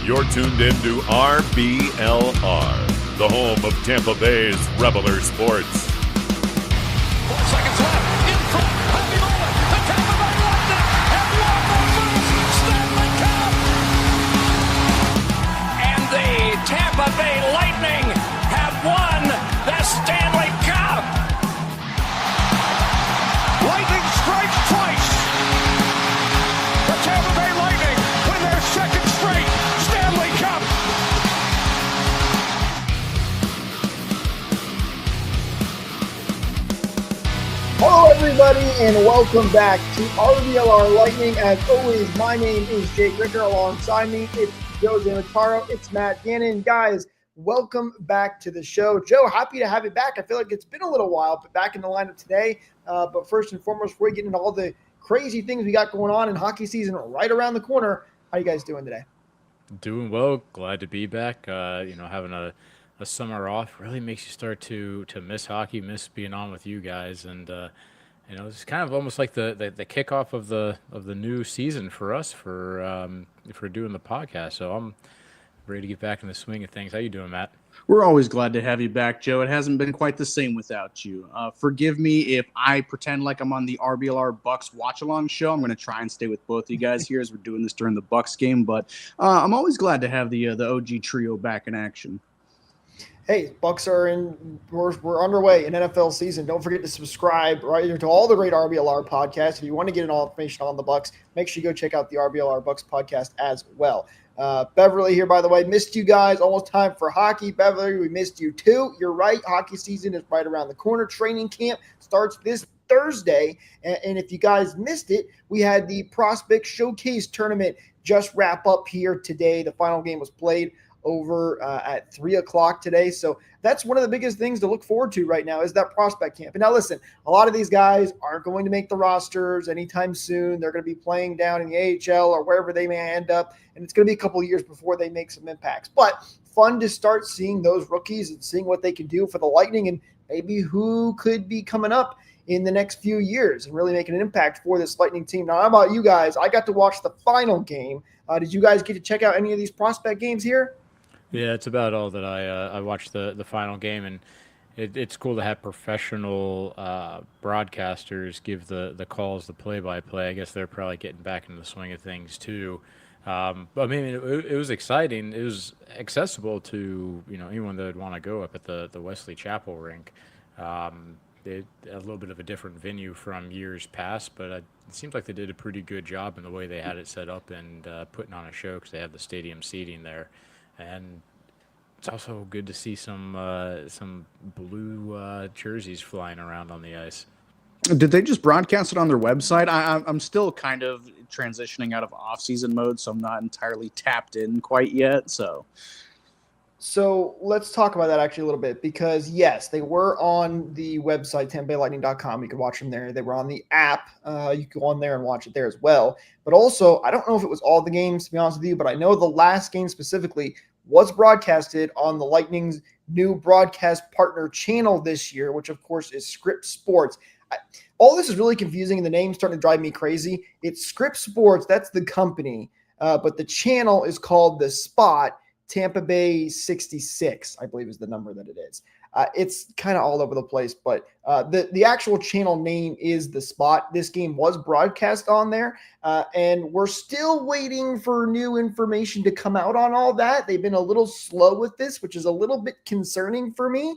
You're tuned into RBLR, the home of Tampa Bay's RBLR Sports. 4 seconds left. In front. Happy moment. The Tampa Bay Lightning have won the first Stanley Cup. And the Tampa Bay Lightning have won the Stanley Cup. Lightning strikes twice. The Tampa Bay Lightning win their second straight Stanley Cup. Hello, everybody, and welcome back to RBLR Lightning. As always, my name is Jake Ricker. Alongside me, it's Joe Zamataro. It's Matt Gannon. Guys, welcome back to the show. Joe, happy to have you back. I feel like it's been a little while, but back in the lineup today. But first and foremost, before we get into all the crazy things we got going on in hockey season right around the corner, how you guys doing today? Doing well. Glad to be back. Having a summer off really makes you start to miss hockey, miss being on with you guys, and it's kind of almost like the kickoff of the new season for us for doing the podcast. So I'm ready to get back in the swing of things. How you doing, Matt? We're always glad to have you back, Joe. It hasn't been quite the same without you. Forgive me if I pretend like I'm on the RBLR Bucks watch-along show. I'm going to try and stay with both you guys here as we're doing this during the Bucks game, but I'm always glad to have the OG trio back in action. Hey, Bucks are in. We're underway in NFL season. Don't forget to subscribe to all the great RBLR podcasts. If you want to get all information on the Bucks, make sure you go check out the RBLR Bucks podcast as well. Beverly here, by the way, missed you guys. Almost time for hockey. Beverly, we missed you too. You're right. Hockey season is right around the corner. Training camp starts this Thursday, and if you guys missed it, we had the Prospect Showcase tournament just wrap up here today. The final game was played over at 3 o'clock today. So that's one of the biggest things to look forward to right now is that prospect camp. And now listen, a lot of these guys aren't going to make the rosters anytime soon. They're going to be playing down in the AHL or wherever they may end up. And it's going to be a couple of years before they make some impacts. But fun to start seeing those rookies and seeing what they can do for the Lightning and maybe who could be coming up in the next few years and really making an impact for this Lightning team. Now, how about you guys? I got to watch the final game. Did you guys get to check out any of these prospect games here? Yeah, it's about all that I watched the final game, and it's cool to have professional broadcasters give the calls, the play-by-play. I guess they're probably getting back into the swing of things too. But I mean, it was exciting. It was accessible to anyone that would want to go up at the Wesley Chapel rink. It a little bit of a different venue from years past, but it seems like they did a pretty good job in the way they had it set up and putting on a show because they have the stadium seating there. And it's also good to see some blue jerseys flying around on the ice. Did they just broadcast it on their website? I'm still kind of transitioning out of off-season mode, so I'm not entirely tapped in quite yet. So let's talk about that actually a little bit because, yes, they were on the website, tampabaylightning.com. You could watch them there. They were on the app. You can go on there and watch it there as well. But also, I don't know if it was all the games, to be honest with you, but I know the last game specifically was broadcasted on the Lightning's new broadcast partner channel this year, which, of course, is Script Sports. All this is really confusing, and the name's starting to drive me crazy. It's Script Sports. That's the company. But the channel is called The Spot. Tampa Bay 66, I believe is the number that it is. It's kind of all over the place, but the actual channel name is The Spot. This game was broadcast on there, and we're still waiting for new information to come out on all that. They've been a little slow with this, which is a little bit concerning for me.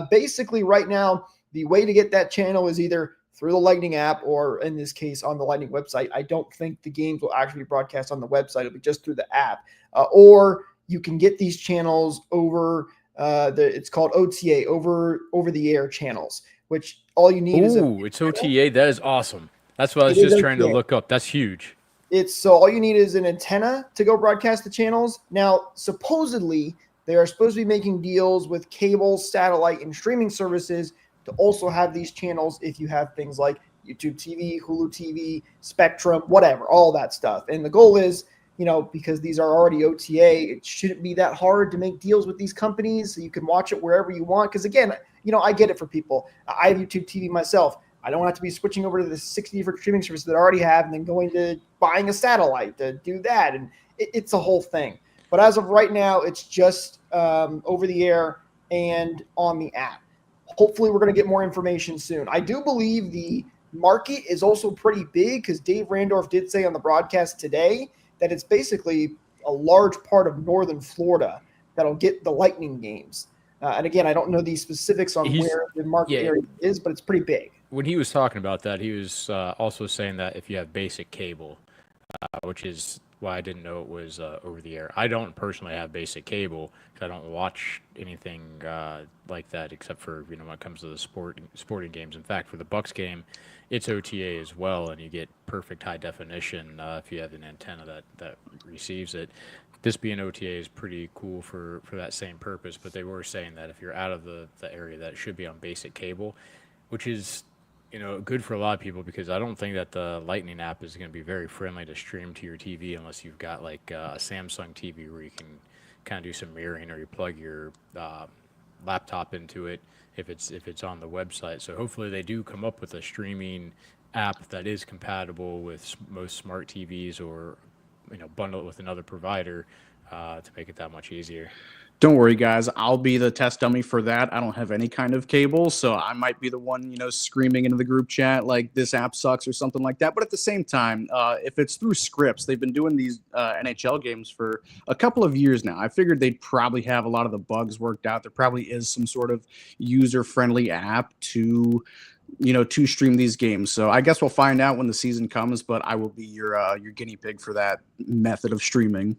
Basically, right now, the way to get that channel is either through the Lightning app or, in this case, on the Lightning website. I don't think the games will actually be broadcast on the website. It'll be just through the app, or you can get these channels over it's called OTA, over the air channels, which all you need is it's OTA. That is awesome. That's what I was just trying to look up. That's huge. So all you need is an antenna to go broadcast the channels. Now, supposedly they are supposed to be making deals with cable, satellite, and streaming services to also have these channels if you have things like YouTube TV, Hulu TV, Spectrum, whatever, all that stuff. And the goal is, because these are already OTA, it shouldn't be that hard to make deals with these companies so you can watch it wherever you want. Because again, I get it for people. I have YouTube TV myself. I don't have to be switching over to the 60 different streaming services that I already have and then going to buying a satellite to do that. And it's a whole thing. But as of right now, it's just over the air and on the app. Hopefully, we're going to get more information soon. I do believe the market is also pretty big because Dave Randorf did say on the broadcast today that it's basically a large part of northern Florida that'll get the Lightning games. And again, I don't know the specifics on where the market area is, but it's pretty big. When he was talking about that, he was also saying that if you have basic cable, which is why I didn't know it was over the air. I don't personally have basic cable because I don't watch anything like that except for when it comes to the sporting games. In fact, for the Bucks game, it's OTA as well, and you get perfect high definition if you have an antenna that receives it. This being OTA is pretty cool for that same purpose, but they were saying that if you're out of the area, that it should be on basic cable, which is good for a lot of people because I don't think that the Lightning app is going to be very friendly to stream to your TV unless you've got like a Samsung TV where you can kind of do some mirroring or you plug your laptop into it if it's on the website. So hopefully they do come up with a streaming app that is compatible with most smart TVs or bundle it with another provider to make it that much easier. Don't worry, guys. I'll be the test dummy for that. I don't have any kind of cable, so I might be the one, screaming into the group chat like this app sucks or something like that. But at the same time, if it's through Scripps, they've been doing these NHL games for a couple of years now. I figured they'd probably have a lot of the bugs worked out. There probably is some sort of user-friendly app to stream these games. So I guess we'll find out when the season comes, but I will be your guinea pig for that method of streaming.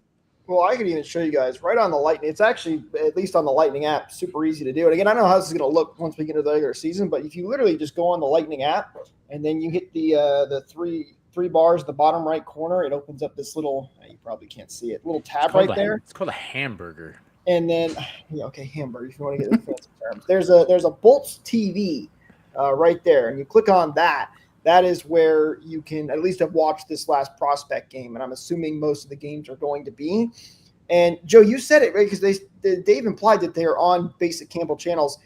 Well, I could even show you guys right on the Lightning. It's actually, at least on the Lightning app, super easy to do. And again, I don't know how this is going to look once we get into the regular season, but if you literally just go on the Lightning app and then you hit the three bars at the bottom right corner, it opens up this little, you probably can't see it, little tab right there. It's called a hamburger. And then, hamburger, if you want to get the fancy terms. There's a Bolts TV right there, and you click on that. That is where you can at least have watched this last prospect game, and I'm assuming most of the games are going to be. And Joe, you said it right because Dave implied that they are on basic cable channels.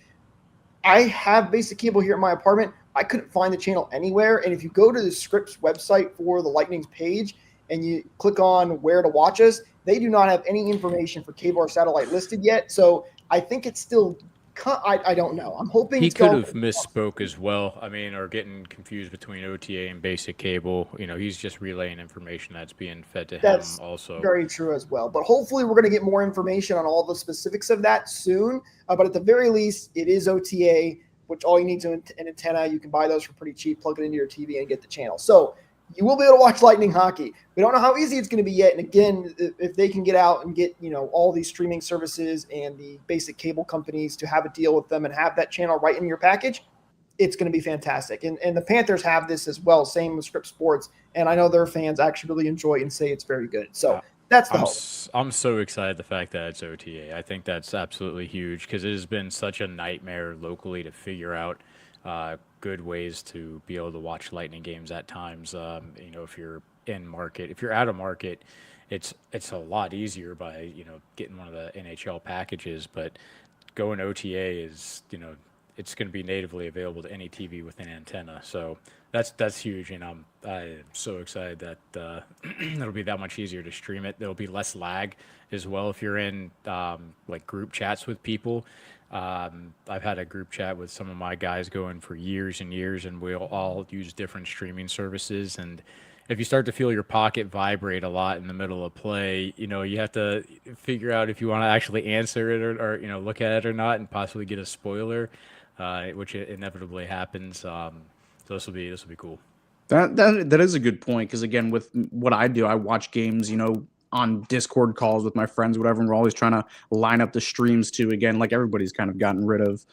I have basic cable here at my apartment. I couldn't find the channel anywhere, and if you go to the Scripps website for the Lightning's page and you click on where to watch us, they do not have any information for cable or satellite listed yet. So I think it's still. I don't know. I'm hoping he could have misspoke as well. I mean, or getting confused between OTA and basic cable. He's just relaying information that's being fed to him also. Very true as well. But hopefully we're going to get more information on all the specifics of that soon. But at the very least, it is OTA, which all you need is an antenna. You can buy those for pretty cheap, plug it into your TV and get the channel. So you will be able to watch Lightning hockey. We don't know how easy it's going to be yet. And again, if they can get out and get, all these streaming services and the basic cable companies to have a deal with them and have that channel right in your package, it's going to be fantastic. And the Panthers have this as well, same with Scripps Sports. And I know their fans actually really enjoy it and say it's very good. So that's the hope. I'm so excited the fact that it's OTA. I think that's absolutely huge because it has been such a nightmare locally to figure out good ways to be able to watch Lightning games at times. If you're in market, if you're out of market, it's a lot easier by getting one of the NHL packages. But going OTA is it's going to be natively available to any TV with an antenna. So that's huge, and I'm so excited that it'll be that much easier to stream it. There'll be less lag as well if you're in like group chats with people. I've had a group chat with some of my guys going for years and years, and we'll all use different streaming services. And if you start to feel your pocket vibrate a lot in the middle of play, you have to figure out if you want to actually answer it or look at it or not, and possibly get a spoiler, which inevitably happens. So this will be cool. That is a good point because again, with what I do, I watch games, on Discord calls with my friends, whatever, and we're always trying to line up the streams too. Again, like everybody's kind of gotten rid of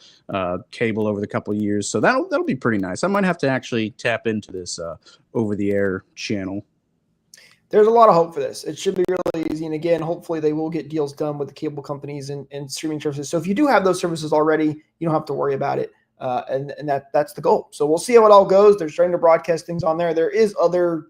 cable over the couple of years, so that'll be pretty nice. I might have to actually tap into this over-the-air channel. There's a lot of hope for this. It should be really easy, and again, hopefully they will get deals done with the cable companies and streaming services. So if you do have those services already, you don't have to worry about it, and that's the goal. So we'll see how it all goes. They're starting to broadcast things on there. There is other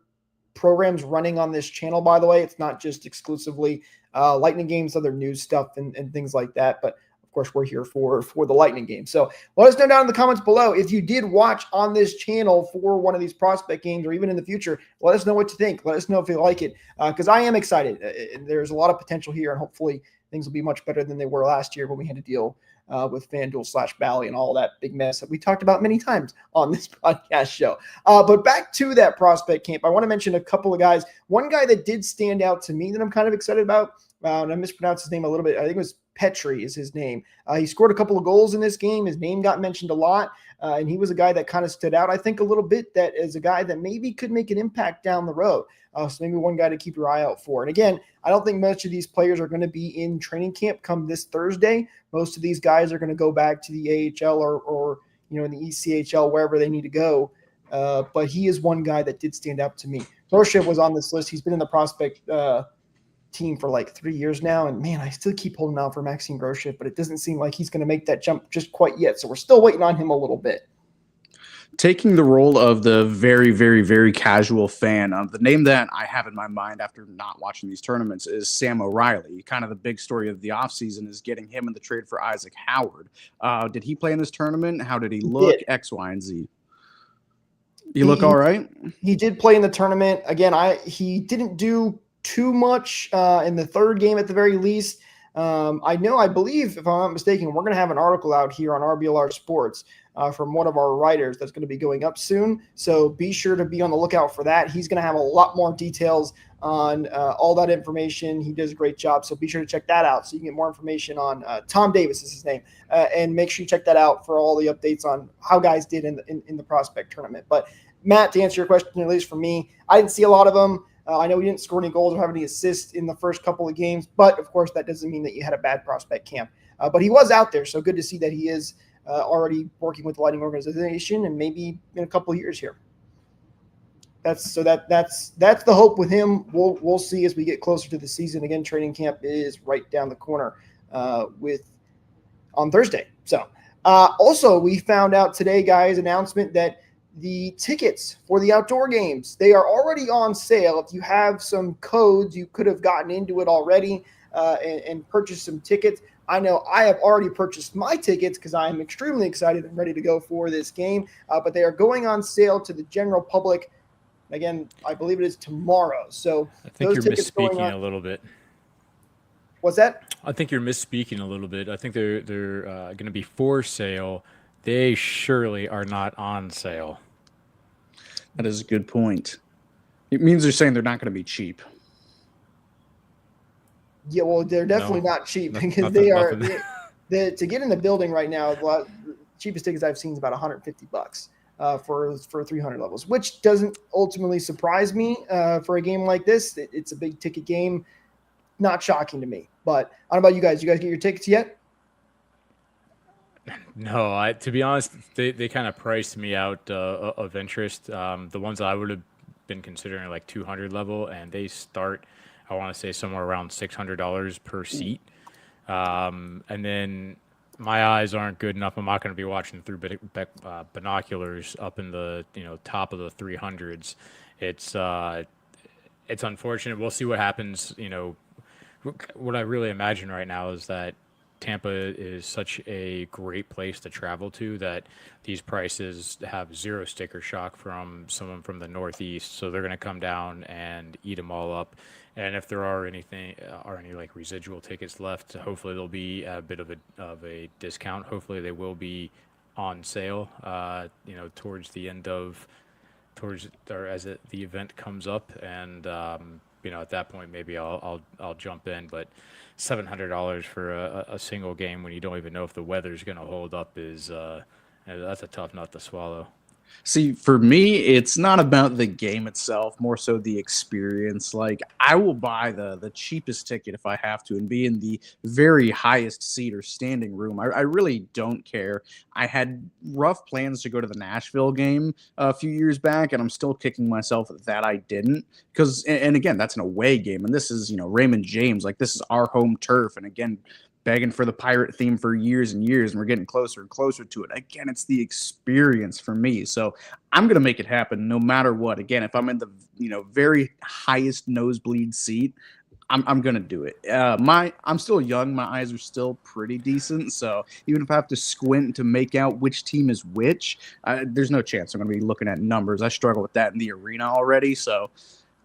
programs running on this channel, by the way. It's not just exclusively Lightning games, other news stuff and things like that. But of course, we're here for the Lightning game. So let us know down in the comments below if you did watch on this channel for one of these prospect games or even in the future. Let us know what you think. Let us know if you like it, because I am excited. There's a lot of potential here, and hopefully things will be much better than they were last year when we had to deal with FanDuel/Bally and all that big mess that we talked about many times on this podcast show. But back to that prospect camp, I want to mention a couple of guys. One guy that did stand out to me that I'm kind of excited about, and I mispronounced his name a little bit. I think it was Petrie is his name. He scored a couple of goals in this game. His name got mentioned a lot, and he was a guy that kind of stood out, I think, a little bit, that is a guy that maybe could make an impact down the road. So maybe one guy to keep your eye out for. And again, I don't think much of these players are going to be in training camp come this Thursday. Most of these guys are going to go back to the AHL or in the ECHL, wherever they need to go. But he is one guy that did stand out to me. Roshev was on this list. He's been in the prospect team for like 3 years now. And man, I still keep holding out for Maxime Roshev, but it doesn't seem like he's going to make that jump just quite yet. So we're still waiting on him a little bit. Taking the role of the very, very, very casual fan, the name that I have in my mind after not watching these tournaments is Sam O'Reilly. Kind of the big story of the offseason is getting him in the trade for Isaac Howard. Did he play in this tournament? How did he look? X, Y, and Z. He look all right? He did play in the tournament. Again, he didn't do too much in the third game at the very least. I believe, if I'm not mistaken, we're going to have an article out here on RBLR Sports from one of our writers that's going to be going up soon. So be sure to be on the lookout for that. He's going to have a lot more details on all that information. He does a great job. So be sure to check that out so you can get more information on Tom Davis is his name. And make sure you check that out for all the updates on how guys did in the prospect tournament. But Matt, to answer your question, at least for me, I didn't see a lot of them. I know he didn't score any goals or have any assists in the first couple of games, but of course that doesn't mean that you had a bad prospect camp. But he was out there, so good to see that he is already working with the Lightning organization, and maybe in a couple of years here. That's the hope with him. We'll see as we get closer to the season. Again, training camp is right down the corner on Thursday. So also we found out today, guys, announcement that the tickets for the outdoor games, they are already on sale. If you have some codes, you could have gotten into it already and purchased some tickets. I know I have already purchased my tickets because I am extremely excited and ready to go for this game. But they are going on sale to the general public. Again, I believe it is tomorrow. So I think you're misspeaking a little bit. What's that? I think you're misspeaking a little bit. I think they're going to be for sale. They surely are not on sale. That is a good point. It means they're saying they're not going to be cheap. Yeah, well, they're definitely not cheap because they are. To get in the building right now, the cheapest tickets I've seen is about $150 for 300 levels, which doesn't ultimately surprise me for a game like this. It's a big ticket game. Not shocking to me. But I don't know about you guys. You guys get your tickets yet? No, to be honest, they kind of priced me out of interest. The ones that I would have been considering like 200 level, and they start, I want to say, somewhere around $600 per seat. And then my eyes aren't good enough. I'm not going to be watching through binoculars up in the top of the 300s. It's unfortunate. We'll see what happens. What I really imagine right now is that Tampa is such a great place to travel to that these prices have zero sticker shock from someone from the Northeast. So they're going to come down and eat them all up. And if there are any like residual tickets left, hopefully there'll be a bit of a discount. Hopefully they will be on sale, towards the end as the event comes up. And, at that point, maybe I'll jump in, but $700 for a single game when you don't even know if the weather's going to hold up is that's a tough nut to swallow. See, for me, it's not about the game itself, more so the experience. Like, I will buy the cheapest ticket if I have to and be in the very highest seat or standing room. I really don't care. I had rough plans to go to the Nashville game a few years back, and I'm still kicking myself that I didn't. Because, and again, that's an away game, and this is, Raymond James. Like, this is our home turf, and again, begging for the pirate theme for years and years, and we're getting closer and closer to it. Again, it's the experience for me. So I'm going to make it happen no matter what. Again, if I'm in the very highest nosebleed seat, I'm gonna do it. I'm still young. My eyes are still pretty decent. So even if I have to squint to make out which team is which, there's no chance I'm gonna be looking at numbers. I struggle with that in the arena already. So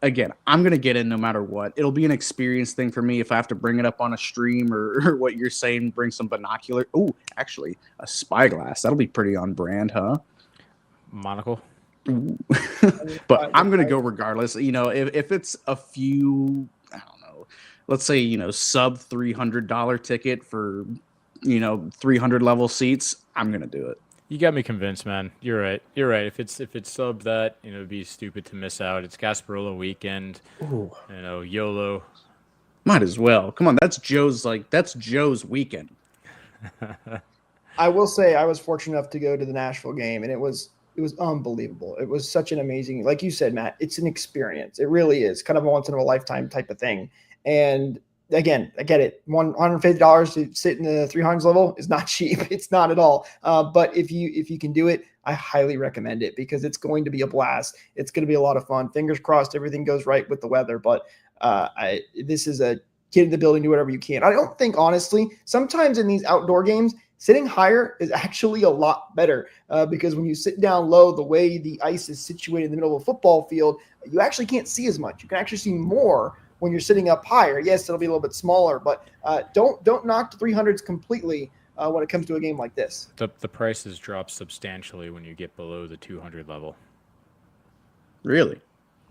again, I'm going to get in no matter what. It'll be an experience thing for me if I have to bring it up on a stream or what you're saying, bring some binocular. Oh, actually, a spyglass. That'll be pretty on brand, huh? Monocle. But I'm going to go regardless. If it's a few, I don't know, let's say, sub $300 ticket for, 300 level seats, I'm going to do it. You got me convinced, man. You're right. If it's sub that, it'd be stupid to miss out. It's Gasparilla weekend. Ooh. YOLO. Might as well. Come on, that's Joe's weekend. I will say I was fortunate enough to go to the Nashville game, and it was unbelievable. It was such an amazing, like you said, Matt, it's an experience. It really is kind of a once in a lifetime type of thing. And again, I get it. $150 to sit in the 300s level is not cheap. It's not at all. But if you can do it, I highly recommend it because it's going to be a blast. It's going to be a lot of fun. Fingers crossed, everything goes right with the weather. But this is a get in the building, do whatever you can. I don't think, honestly, sometimes in these outdoor games, sitting higher is actually a lot better because when you sit down low, the way the ice is situated in the middle of a football field, you actually can't see as much. You can actually see more when you're sitting up higher. Yes, it'll be a little bit smaller, but don't knock the 300s completely when it comes to a game like this. The prices drop substantially when you get below the 200 level. Really?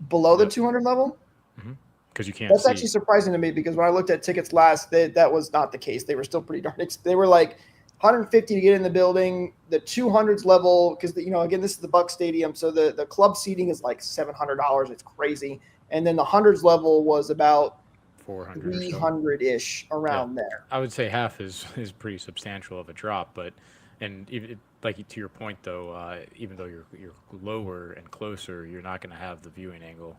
Below the 200 level? Mm-hmm. Because you can't That's see. actually surprising to me because when I looked at tickets last, that was not the case. They were still pretty darn expensive. They were like $150 to get in the building. The 200s level, because again, this is the Buck Stadium, so the club seating is like $700. It's crazy. And then the hundreds level was about 300-ish around there. I would say half is pretty substantial of a drop, and even like to your point though, even though you're lower and closer, you're not going to have the viewing angle.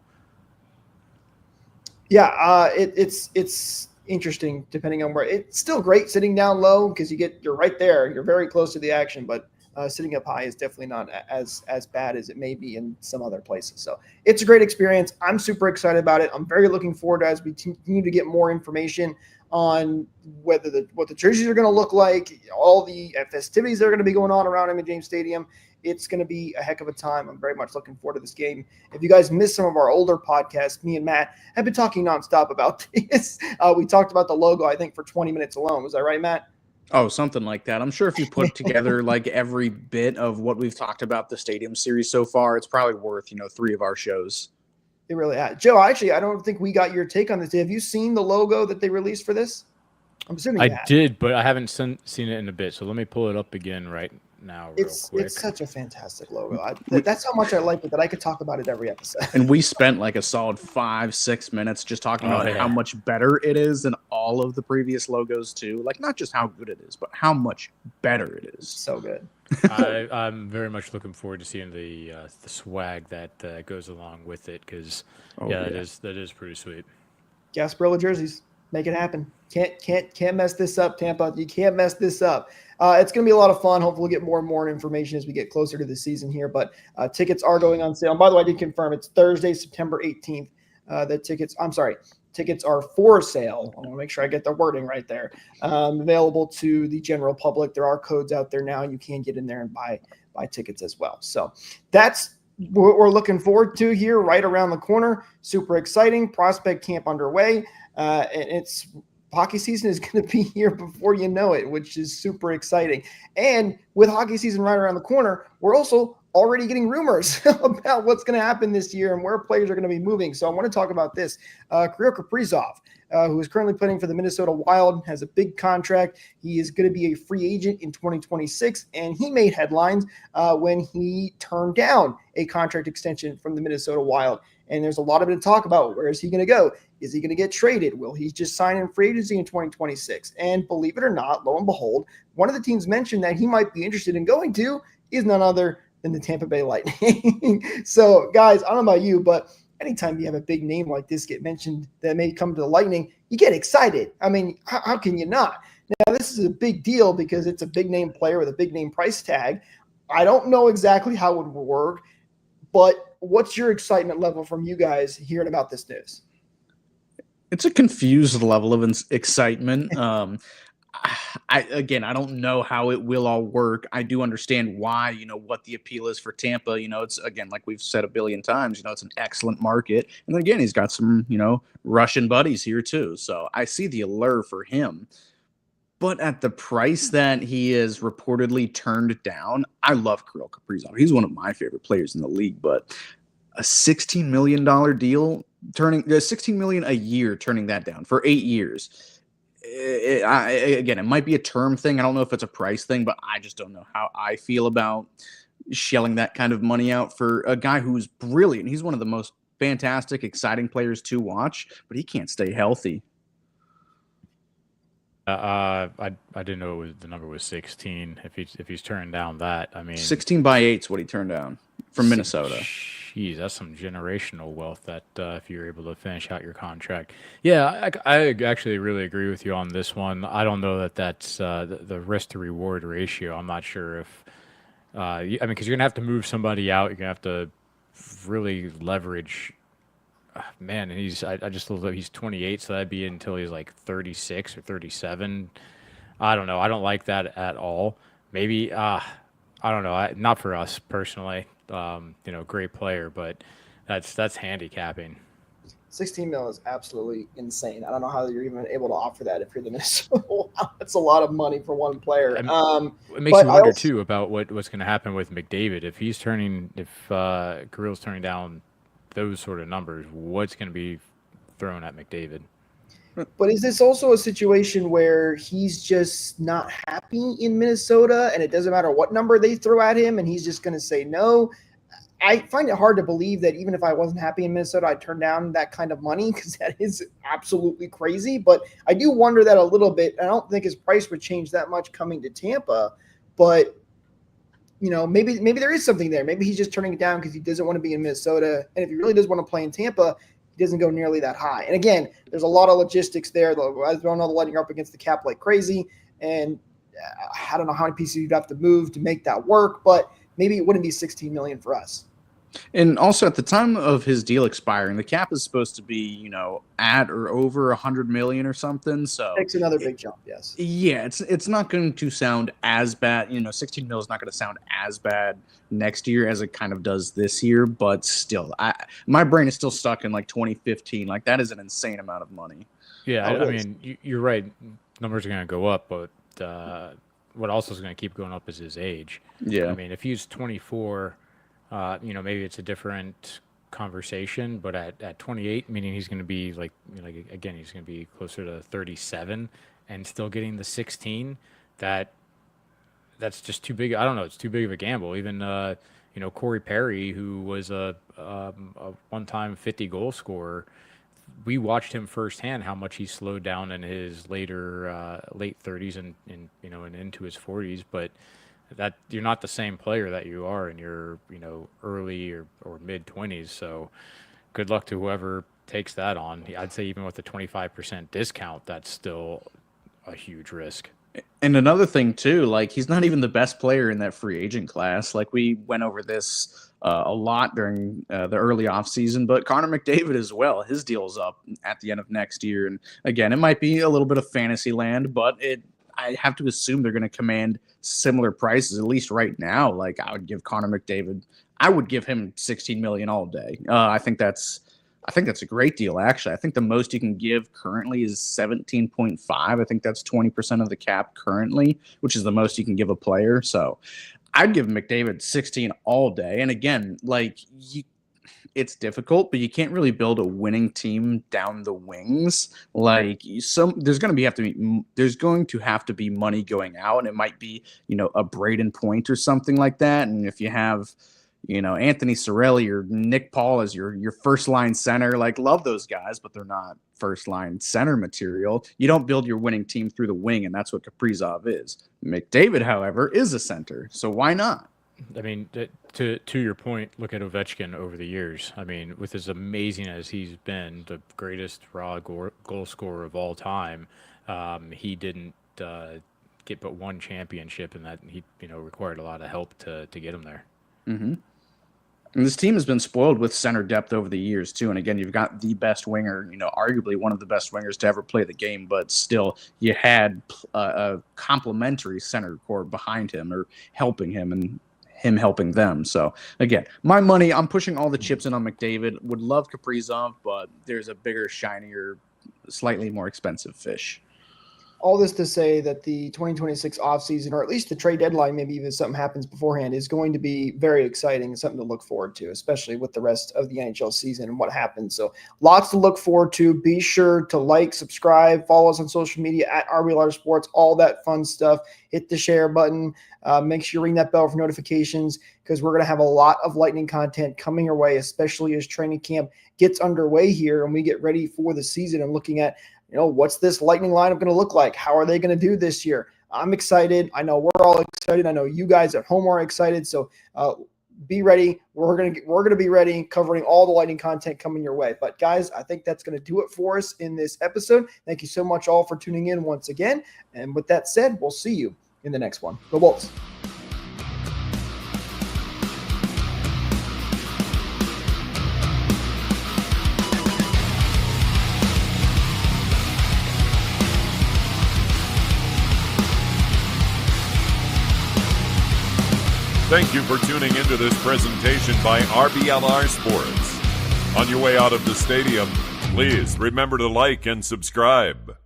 Yeah, it's interesting depending on where. It's still great sitting down low because you're right there. You're very close to the action, but sitting up high is definitely not as bad as it may be in some other places. So it's a great experience. I'm super excited about it. I'm very looking forward to as we continue to get more information on what the jerseys are going to look like, all the festivities that are going to be going on around Raymond James Stadium. It's going to be a heck of a time. I'm very much looking forward to this game. If you guys missed some of our older podcasts, me and Matt have been talking nonstop about this. We talked about the logo, I think, for 20 minutes alone. Was that right, Matt? Oh, something like that. I'm sure if you put together like every bit of what we've talked about the stadium series so far, it's probably worth, 3 of our shows. It really has. Joe, actually, I don't think we got your take on this. Have you seen the logo that they released for this? I'm assuming you have. Did, but I haven't seen it in a bit. So let me pull it up again right now real quick. It's such a fantastic logo. That's how much I like it that I could talk about it every episode. And we spent like a solid 5-6 minutes just talking about how much better it is than all of the previous logos too. Like not just how good it is, but how much better it is. So good. I'm very much looking forward to seeing the swag that goes along with it because that is pretty sweet. Gasparilla jerseys, make it happen. Can't mess this up, Tampa. You can't mess this up. It's going to be a lot of fun. Hopefully we'll get more and more information as we get closer to the season here. But tickets are going on sale. And by the way, I did confirm it's Thursday, September 18th. Tickets are for sale. I want to make sure I get the wording right there. Available to the general public. There are codes out there now. You can get in there and buy tickets as well. So that's what we're looking forward to here right around the corner. Super exciting. Prospect camp underway. And it's hockey season is going to be here before you know it, which is super exciting. And with hockey season right around the corner, we're also already getting rumors about what's going to happen this year and where players are going to be moving. So I want to talk about this. Kirill Kaprizov, who is currently playing for the Minnesota Wild, has a big contract. He is going to be a free agent in 2026, and he made headlines when he turned down a contract extension from the Minnesota Wild. And there's a lot of it to talk about. Where is he going to go? Is he going to get traded? Will he just sign in free agency in 2026? And believe it or not, lo and behold, one of the teams mentioned that he might be interested in going to is none other than the Tampa Bay Lightning. So, guys, I don't know about you, but anytime you have a big name like this get mentioned that may come to the Lightning, you get excited. I mean, how can you not? Now, this is a big deal because it's a big name player with a big name price tag. I don't know exactly how it would work, but what's your excitement level from you guys hearing about this news? It's a confused level of excitement. I don't know how it will all work. I do understand why, what the appeal is for Tampa. It's, again, like we've said a billion times, it's an excellent market. And then again, he's got some, Russian buddies here too. So I see the allure for him. But at the price that he is reportedly turned down, I love Kirill Kaprizov. He's one of my favorite players in the league, but a $16 million deal, turning $16 million a year, turning that down for 8 years. Again, it might be a term thing. I don't know if it's a price thing, but I just don't know how I feel about shelling that kind of money out for a guy who's brilliant. He's one of the most fantastic, exciting players to watch, but he can't stay healthy. I didn't know the number was 16. If he's turned down that, I mean, 16 by 8 is what he turned down from Minnesota. Jeez, that's some generational wealth. That if you're able to finish out your contract, yeah, I actually really agree with you on this one. I don't know that's the risk to reward ratio. I'm not sure if because you're gonna have to move somebody out. You're gonna have to really leverage. Man, and I just looked up, he's 28, so that'd be until he's like 36 or 37. I don't know. I don't like that at all. Maybe I don't know. Not for us personally. Great player, but that's handicapping. 16 mil is absolutely insane. I don't know how you're even able to offer that if you're the Minnesota Wild. That's a lot of money for one player. It makes you wonder too about what's going to happen with McDavid if Kirill's turning down those sort of numbers. What's going to be thrown at McDavid? But is this also a situation where he's just not happy in Minnesota and it doesn't matter what number they throw at him and he's just going to say no? I find it hard to believe that even if I wasn't happy in Minnesota, I'd turn down that kind of money because that is absolutely crazy. But I do wonder that a little bit. I don't think his price would change that much coming to Tampa, but maybe there is something there. Maybe he's just turning it down because he doesn't want to be in Minnesota. And if he really does want to play in Tampa, he doesn't go nearly that high. And again, there's a lot of logistics there. As we all know, the Lightning are up against the cap like crazy. And I don't know how many pieces you'd have to move to make that work, but maybe it wouldn't be $16 million for us. And also at the time of his deal expiring, the cap is supposed to be, at or over $100 million or something. So Takes another big jump, yes. Yeah, it's not going to sound as bad. 16 mil is not going to sound as bad next year as it kind of does this year. But still, my brain is still stuck in like 2015. Like that is an insane amount of money. Yeah, I mean, you're right. Numbers are going to go up, but what also is going to keep going up is his age. Yeah, I mean, if he's 24. Maybe it's a different conversation, but at 28, meaning he's going to be he's going to be closer to 37 and still getting the 16. That's just too big. I don't know. It's too big of a gamble. Even, Corey Perry, who was a one-time 50 goal scorer, we watched him firsthand how much he slowed down in his late 30s and into his 40s, but that you're not the same player that you are in your early or mid 20s. So good luck to whoever takes that on. I'd say even with the 25% discount, that's still a huge risk. And another thing too, like he's not even the best player in that free agent class. Like we went over this a lot during the early offseason, but Connor McDavid as well. His deal's up at the end of next year. And again, it might be a little bit of fantasy land, but I have to assume they're going to command similar prices, at least right now. Like I would give Connor McDavid, I would give him $16 million all day. I think that's a great deal, actually. I think the most you can give currently is 17.5. I think that's 20% of the cap currently, which is the most you can give a player. So I'd give McDavid 16 all day. And again, it's difficult, but you can't really build a winning team down the wings. There's going to have to be money going out, and it might be, a Braden Point or something like that. And if you have, Anthony Cirelli or Nick Paul as your first line center, love those guys, but they're not first line center material. You don't build your winning team through the wing, and that's what Kaprizov is. McDavid, however, is a center, so why not? I mean, to your point, look at Ovechkin over the years. I mean, with as amazing as he's been, the greatest raw goal scorer of all time, he didn't get but one championship, and that he required a lot of help to get him there. Mm-hmm. And this team has been spoiled with center depth over the years, too. And again, you've got the best winger, arguably one of the best wingers to ever play the game, but still you had a complementary center core behind him or helping him and him helping them. So again, my money, I'm pushing all the chips in on McDavid. Would love Kaprizov, but there's a bigger, shinier, slightly more expensive fish. All this to say that the 2026 offseason, or at least the trade deadline, maybe even something happens beforehand, is going to be very exciting and something to look forward to, especially with the rest of the NHL season and what happens. So lots to look forward to. Be sure to like, subscribe, follow us on social media at RBLR Sports, all that fun stuff. Hit the share button. Make sure you ring that bell for notifications because we're going to have a lot of Lightning content coming your way, especially as training camp gets underway here and we get ready for the season and looking at what's this Lightning lineup going to look like? How are they going to do this year? I'm excited. I know we're all excited. I know you guys at home are excited. So be ready. We're gonna be ready, covering all the Lightning content coming your way. But guys, I think that's going to do it for us in this episode. Thank you so much all for tuning in once again. And with that said, we'll see you in the next one. Go Bolts. Thank you for tuning into this presentation by RBLR Sports. On your way out of the stadium, please remember to like and subscribe.